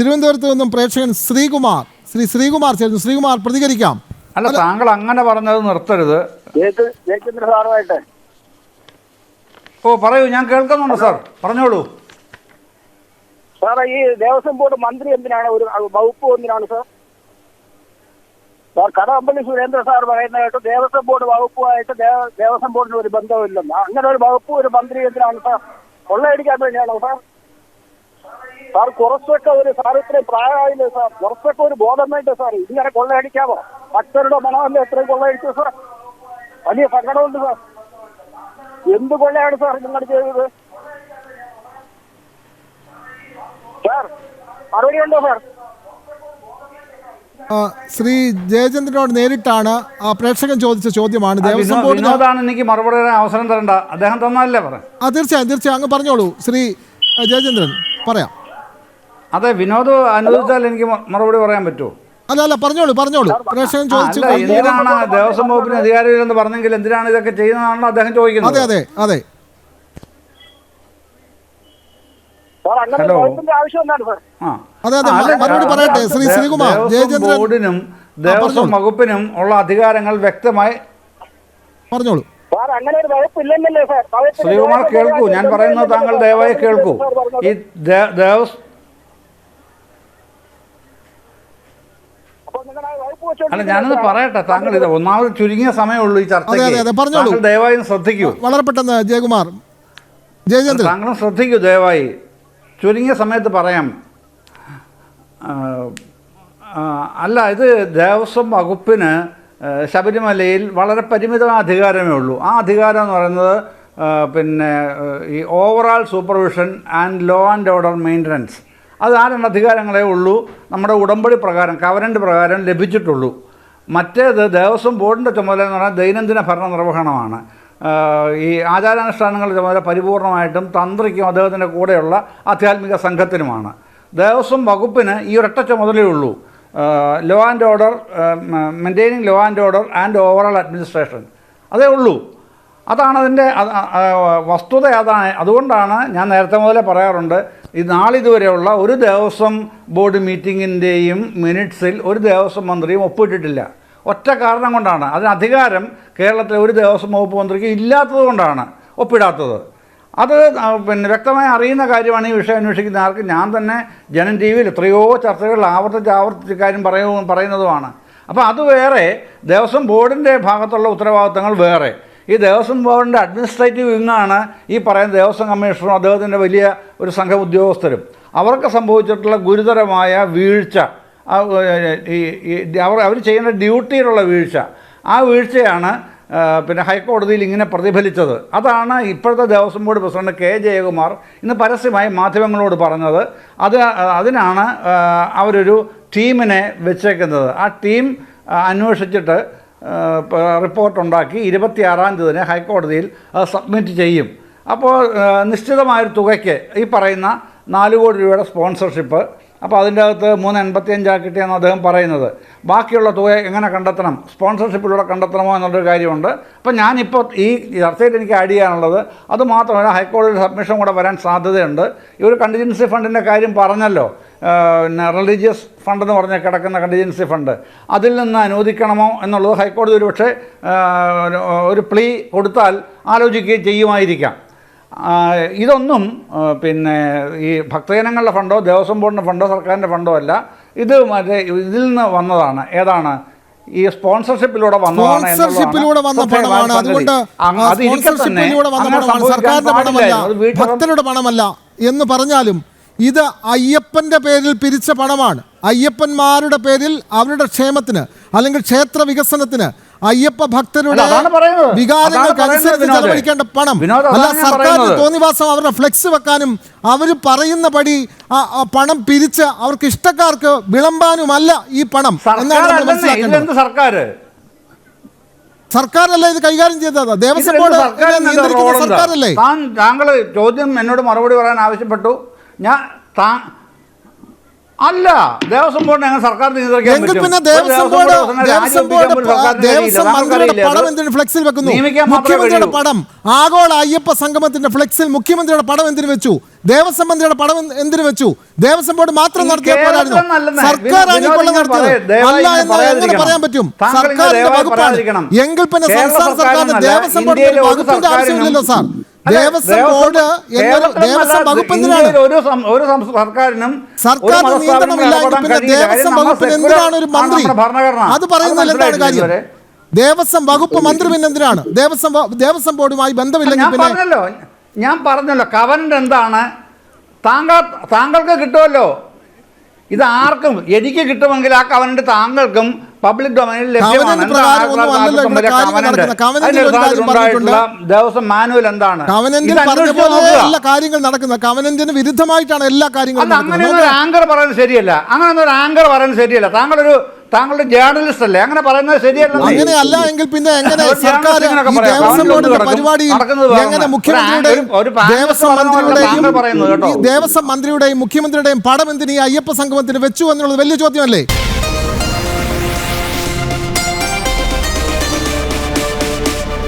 തിരുവനന്തപുരത്ത് നിന്നും പ്രേക്ഷകൻ ശ്രീകുമാർ ശ്രീകുമാർ ചേർന്നു. ശ്രീകുമാർ പ്രതികരിക്കാം. അല്ല, താങ്കൾ അങ്ങനെ പറഞ്ഞത് നിർത്തരുത്. ഓ പറയൂ, ഞാൻ കേൾക്കുന്നുണ്ട് സാർ, പറഞ്ഞോളൂ. സാറേ, ഈ ദേവസ്വം ബോർഡ് മന്ത്രി എന്തിനാണ്, ഒരു വകുപ്പ് എന്തിനാണ് സാർ? കടകംപള്ളി സുരേന്ദ്ര സാർ പറയുന്നതായിട്ട് ദേവസ്വം ബോർഡ് വകുപ്പുമായിട്ട് ദേവസ്വം ബോർഡിന് ഒരു ബന്ധമില്ലെന്ന്. അങ്ങനെ ഒരു വകുപ്പ് ഒരു മന്ത്രി എന്തിനാണ് സാർ? കൊള്ളയടിക്കാൻ വേണ്ടിയാണോ സാർ? സാർ കുറച്ചൊക്കെ ഒരു സാർ ഇത്രയും പ്രായമായില്ലേ സാർ? കുറച്ചൊക്കെ ഒരു ബോധം വേണ്ടേ സാർ? ഇങ്ങനെ കൊള്ളയടിക്കാമോ? ഭക്തരുടെ മണമല്ലേ എത്രയും കൊള്ളയടിച്ചു സാർ? വലിയ സങ്കടമുണ്ട് സാർ. എന്ത് കൊള്ളയാണ് സാർ നിങ്ങൾ ചെയ്തത് സാർ? മറുപടി ഉണ്ടോ സാർ? ശ്രീ ജയചന്ദ്രനോട് നേരിട്ടാണ് പ്രേക്ഷകൻ ചോദിച്ച ചോദ്യമാണ്. ദേവസ്വം ബോർഡ് എനിക്ക് മറുപടി അവസരം തരണ്ട, അദ്ദേഹം തന്നല്ലേ പറയാം. തീർച്ചയായും അങ്ങ് പറഞ്ഞോളൂ ശ്രീ ജയചന്ദ്രൻ, പറയാം. അതെ, വിനോദ് അനുവദിച്ചാൽ എനിക്ക് മറുപടി പറയാൻ പറ്റുമോ? അല്ല പറഞ്ഞോളൂ. പ്രേക്ഷകൻ ചോദിച്ചു എന്തിനാണ് ദേവസ്വം വകുപ്പിന് അധികാരമില്ലെന്ന് പറഞ്ഞെങ്കിൽ എന്തിനാണ് ഇതൊക്കെ ചെയ്യുന്നതാണല്ലോ അദ്ദേഹം ചോദിക്കുന്നത്. അതെ ഹലോ, ബോർഡിനും ദേവസ്വം വകുപ്പിനും ഉള്ള അധികാരങ്ങൾ വ്യക്തമായി പറഞ്ഞോളൂ. ശ്രീകുമാർ കേൾക്കൂ, ഞാൻ പറയുന്നത് താങ്കൾ ദയവായി കേൾക്കൂ. ഈ അല്ല, ഞാനത് പറയട്ടെ. താങ്കൾ ഇത് ഒന്നാമത് ചുരുങ്ങിയ സമയമുള്ളൂ ഈ ചർച്ചയ്ക്ക്. ദയവായി ശ്രദ്ധിക്കൂ. വളരെ പെട്ടെന്ന് ജയകുമാർ, ജയചന്ദ്രൻ താങ്കളും ശ്രദ്ധിക്കൂ ദയവായി. ചുരുങ്ങിയ സമയത്ത് പറയാം. അല്ല, ഇത് ദേവസ്വം വകുപ്പിന് ശബരിമലയിൽ വളരെ പരിമിതമായ അധികാരമേ ഉള്ളൂ. ആ അധികാരം എന്ന് പറയുന്നത് ഈ overall supervision and law and order maintenance, അത് ആ രണ്ട് അധികാരങ്ങളേ ഉള്ളൂ നമ്മുടെ ഉടമ്പടി പ്രകാരം, കവനൻ്റ് പ്രകാരം ലഭിച്ചിട്ടുള്ളൂ. മറ്റേത് ദേവസ്വം ബോർഡിൻ്റെ ചുമതല എന്ന് പറഞ്ഞാൽ ദൈനംദിന ഭരണ നിർവഹണമാണ്. ഈ ആചാരാനുഷ്ഠാനങ്ങളുടെ ചുമതല പരിപൂർണമായിട്ടും തന്ത്രിക്കും അദ്ദേഹത്തിൻ്റെ കൂടെയുള്ള ആധ്യാത്മിക സംഘത്തിനുമാണ്. ദേവസ്വം വകുപ്പിന് ഈ ഒരൊറ്റ ചുമതലയേ ഉള്ളൂ, law and order, maintaining law and order and overall administration, അതേ ഉള്ളൂ. അതാണ് അതിൻ്റെ വസ്തുത. അതാണ്, അതുകൊണ്ടാണ് ഞാൻ നേരത്തെ മുതലേ പറയാറുണ്ട്, ഈ നാളിതുവരെയുള്ള ഒരു ദേവസ്വം ബോർഡ് മീറ്റിങ്ങിൻ്റെയും മിനിറ്റ്സിൽ ഒരു ദേവസ്വം മന്ത്രിയും ഒപ്പിട്ടിട്ടില്ല. ഒറ്റ കാരണം കൊണ്ടാണ്. അതിന് അധികാരം കേരളത്തിലെ ഒരു ദേവസ്വം വകുപ്പ് മന്ത്രിക്ക് ഇല്ലാത്തത് കൊണ്ടാണ് ഒപ്പിടാത്തത്. അത് വ്യക്തമായി അറിയുന്ന കാര്യമാണ്. ഈ വിഷയം അന്വേഷിക്കുന്ന ആർക്ക് ഞാൻ തന്നെ ജനം ടി വിയിൽ എത്രയോ ചർച്ചകളിൽ ആവർത്തിച്ച് കാര്യം പറയുന്നതുമാണ്. അപ്പോൾ അത് വേറെ, ദേവസ്വം ബോർഡിൻ്റെ ഭാഗത്തുള്ള ഉത്തരവാദിത്തങ്ങൾ വേറെ. ഈ ദേവസ്വം ബോർഡിൻ്റെ അഡ്മിനിസ്ട്രേറ്റീവ് വിങ്ങാണ് ഈ പറയുന്ന ദേവസ്വം കമ്മീഷണറും അദ്ദേഹത്തിൻ്റെ വലിയ ഒരു സംഘം ഉദ്യോഗസ്ഥരും. അവർക്ക് സംഭവിച്ചിട്ടുള്ള ഗുരുതരമായ വീഴ്ച, അവർ ചെയ്യുന്ന ഡ്യൂട്ടിയിലുള്ള വീഴ്ച, ആ വീഴ്ചയാണ് ഹൈക്കോടതിയിൽ ഇങ്ങനെ പ്രതിഫലിച്ചത്. അതാണ് ഇപ്പോഴത്തെ Devaswom board president K Jayakumar ഇന്ന് പരസ്യമായി മാധ്യമങ്ങളോട് പറഞ്ഞത്. അതിനാണ് അവരൊരു ടീമിനെ വെച്ചേക്കുന്നത്. ആ ടീം അന്വേഷിച്ചിട്ട് റിപ്പോർട്ടുണ്ടാക്കി 26-ാം തീയതി ഹൈക്കോടതിയിൽ സബ്മിറ്റ് ചെയ്യും. അപ്പോൾ നിശ്ചിതമായൊരു തുകയ്ക്ക് ഈ പറയുന്ന 4 കോടി രൂപയുടെ സ്പോൺസർഷിപ്പ്, അപ്പോൾ അതിൻ്റെ അകത്ത് 385 കിട്ടിയെന്ന് അദ്ദേഹം പറയുന്നത്. ബാക്കിയുള്ള തുക എങ്ങനെ കണ്ടെത്തണം, സ്പോൺസർഷിപ്പിലൂടെ കണ്ടെത്തണമോ എന്നുള്ളൊരു കാര്യമുണ്ട്. അപ്പോൾ ഞാനിപ്പോൾ ഈ ചർച്ചയിൽ എനിക്ക് ആഡ് ചെയ്യാനുള്ളത് അത് മാത്രമല്ല, ഹൈക്കോടതി സബ്മിഷൻ കൂടെ വരാൻ സാധ്യതയുണ്ട്. ഈ ഒരു കണ്ടിജൻസി ഫണ്ടിൻ്റെ കാര്യം പറഞ്ഞല്ലോ, റിലീജിയസ് ഫണ്ട് എന്ന് പറഞ്ഞാൽ കിടക്കുന്ന കണ്ടിജൻസി ഫണ്ട്, അതിൽ നിന്ന് അനുവദിക്കണമോ എന്നുള്ളത് ഹൈക്കോടതി ഒരു പക്ഷേ ഒരു പ്ലീ കൊടുത്താൽ ആലോചിക്കുകയും ചെയ്യുമായിരിക്കാം. ഇതൊന്നും ഈ ഭക്തജനങ്ങളുടെ ഫണ്ടോ ദേവസ്വം ബോർഡിൻ്റെ ഫണ്ടോ സർക്കാരിൻ്റെ ഫണ്ടോ അല്ല. ഇത് ഇതിൽ നിന്ന് വന്നതാണ്. ഏതാണ്? ഈ സ്പോൺസർഷിപ്പിലൂടെ വന്നതാണ്. ഭക്തരുടെ പണമല്ല എന്ന് പറഞ്ഞാലും ഇത് അയ്യപ്പൻ്റെ പേരിൽ പിരിച്ച പണമാണ്. അയ്യപ്പന്മാരുടെ പേരിൽ അവരുടെ ക്ഷേമത്തിന് അല്ലെങ്കിൽ ക്ഷേത്ര വികസനത്തിന് അയ്യപ്പ ഭക്തരുടെ വികാരങ്ങൾക്കനുസരിച്ച് ചെലവഴിക്കേണ്ട പണം അല്ല. സർക്കാരിന് തോന്നിവാസം അവരുടെ ഫ്ലെക്സ് വെക്കാനും അവർ പറയുന്ന പടി പണം പിരിച്ച് അവർക്ക് ഇഷ്ടക്കാർക്ക് വിളമ്പാനുമല്ല ഈ പണം എന്നാണ് നമ്മൾ മനസ്സിലാക്കേണ്ടത്. സർക്കാരല്ല ഇത് കൈകാര്യം ചെയ്തത്, ദേവസ്വം ബോർഡ് നിയന്ത്രിക്കുന്ന സർക്കാരല്ലേ. താങ്കൾ ചോദ്യം എന്നോട് മറുപടി പറയാൻ ആവശ്യപ്പെട്ടു. അല്ല, ദേവസ്വം ബോർഡിനെ അങ്ങനെ സർക്കാർ നിയന്ത്രിക്കാൻ ഫ്ലെക്സിൽ വെക്കുന്നു. മുഖ്യമന്ത്രിയുടെ പടം, ആഗോള അയ്യപ്പ സംഗമത്തിന്റെ ഫ്ലെക്സിൽ മുഖ്യമന്ത്രിയുടെ പടം എന്തിനു വെച്ചു? ദേവസ്വം മന്ത്രിയുടെ പണം എന്തിനു വെച്ചു? ദേവസ്വം ബോർഡ് മാത്രം നടത്തിയ പോരായിരുന്നു. കേരളത്തിലെന്നല്ലെന്നേ. സർക്കാരാണ് ഈ കൊള്ള നടത്തിയത്. ദയവായി അല്ല എന്ന് എങ്ങനെ പറയാൻ പറ്റും? സർക്കാരിന്റെ വകുപ്പാണ്. എങ്കിൽ പിന്നെ സംസ്ഥാന സർക്കാരിന് ദേവസ്വം ബോർഡിന് വകുപ്പിന്റെ ആവശ്യമില്ലല്ലോ സാർ. ദേവസ്വം ബോർഡ് ദേവസ്വം വകുപ്പ് എന്തിനാണ്? ഒരു സർക്കാരിനും സർക്കാർ നിയന്ത്രണമില്ലെങ്കിൽ പിന്നെ ദേവസ്വം വകുപ്പിന് എന്തിനാണ് ഒരു മന്ത്രി? അത് പറയുന്നതിൽ എന്താണ് കാര്യം? ദേവസ്വം വകുപ്പ് മന്ത്രി പിന്നെ എന്തിനാണ്? ദേവസ്വം ബോർഡുമായി ബന്ധമില്ലെങ്കിൽ പിന്നെ ഞാൻ പറഞ്ഞല്ലോ കവനന്റ് എന്താണ്? താങ്കൾക്ക് കിട്ടുമല്ലോ. ഇത് ആർക്കും എനിക്ക് കിട്ടുമെങ്കിൽ ആ കവനന്റ് താങ്കൾക്കും പബ്ലിക് ഡൊമൈനിൽ ലഭ്യമാണ്. ദേവസ്വം മാനുവൽ എന്താണ്? കവനന്റിൽ പറഞ്ഞ പോലെ എല്ലാ കാര്യങ്ങൾ നടക്കുന്നത്. കവനന്റിന് വിരുദ്ധമായിട്ടാണ് എല്ലാ കാര്യങ്ങളും. അങ്ങനെയൊന്നും ഒരു ആങ്കർ പറയുന്നത് ശരിയല്ല. അങ്ങനെയൊന്നും ഒരു ആങ്കർ പറയുന്നത് ശരിയല്ല. താങ്കളുടെ ജേർണലിസ്റ്റ് അല്ലേ? അങ്ങനെ പറയുന്നത് ശരിയല്ല. അങ്ങനെയല്ല എങ്കിൽ പിന്നെ എങ്ങനെ സർക്കാർ ദേവസ്വം ബോർഡിന്റെ പരിപാടിയിൽ എങ്ങനെ മുഖ്യമന്ത്രിയുടെയും ദേവസ്വം മന്ത്രിയുടെയും മുഖ്യമന്ത്രിയുടെയും പടം എന്തിന് ഈ അയ്യപ്പ സംഗമത്തിന് വെച്ചു എന്നുള്ളത് വലിയ ചോദ്യമല്ലേ?